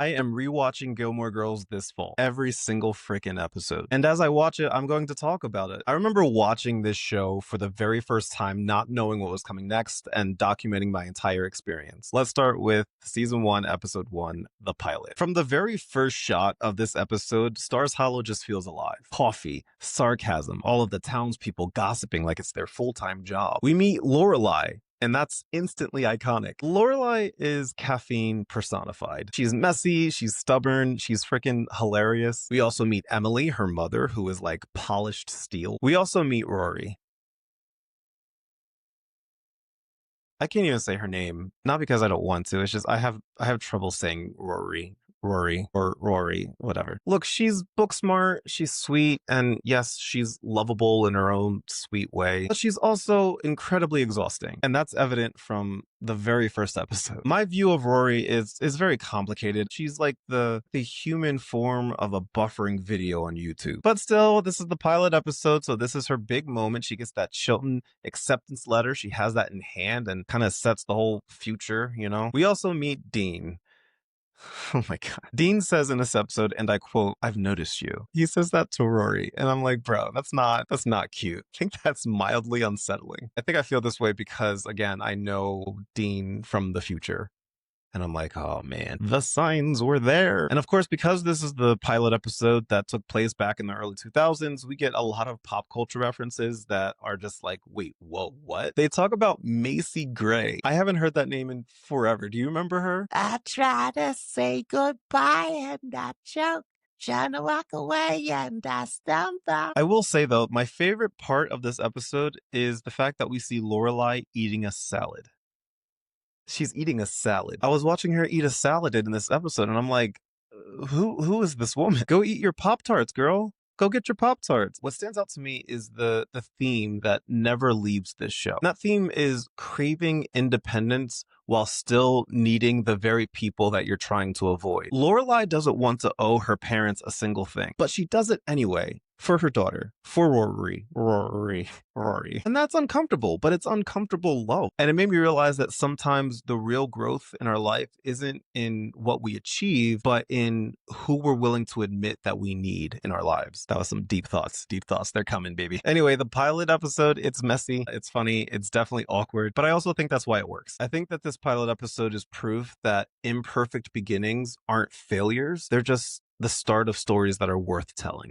I am rewatching Gilmore Girls this fall. Every single freaking episode. And as I watch it, I'm going to talk about it. I remember watching this show for the very first time, not knowing what was coming next, and documenting my entire experience. Let's start with season 1, episode 1, the pilot. From the very first shot of this episode, Stars Hollow just feels alive. Coffee, sarcasm, all of the townspeople gossiping like it's their full-time job. We meet Lorelai, and that's instantly iconic. Lorelai is caffeine personified. She's messy, she's stubborn, she's freaking hilarious. We also meet Emily, her mother, who is like polished steel. We also meet Rory. I can't even say her name, not because I don't want to. It's just I have trouble saying Rory, or Rory, whatever. Look, she's book smart, she's sweet, and yes, she's lovable in her own sweet way, but she's also incredibly exhausting. And that's evident from the very first episode. My view of Rory is very complicated. She's like the human form of a buffering video on YouTube. But still, this is the pilot episode, so this is her big moment. She gets that Chilton acceptance letter. She has that in hand and kind of sets the whole future, you know? We also meet Dean. Oh my God. Dean says in this episode, and I quote, "I've noticed you." He says that to Rory. And I'm like, bro, that's not cute. I think that's mildly unsettling. I think I feel this way because, again, I know Dean from the future. And I'm like, oh man, the signs were there. And of course, because this is the pilot episode that took place back in the early 2000s, we get a lot of pop culture references that are just like, wait, whoa, what? They talk about Macy Gray. I haven't heard that name in forever. Do you remember her? I try to say goodbye and I choke. Trying to walk away and I stumble. I will say though, my favorite part of this episode is the fact that we see Lorelai eating a salad. She's eating a salad. I was watching her eat a salad in this episode, and I'm like, who is this woman? Go eat your Pop-Tarts, girl. Go get your Pop-Tarts. What stands out to me is the theme that never leaves this show. And that theme is craving independence while still needing the very people that you're trying to avoid. Lorelai doesn't want to owe her parents a single thing, but she does it anyway. For her daughter, for Rory. And that's uncomfortable, but it's uncomfortable love. And it made me realize that sometimes the real growth in our life isn't in what we achieve, but in who we're willing to admit that we need in our lives. That was some deep thoughts. Deep thoughts. They're coming, baby. Anyway, the pilot episode, it's messy. It's funny. It's definitely awkward, but I also think that's why it works. I think that this pilot episode is proof that imperfect beginnings aren't failures. They're just the start of stories that are worth telling.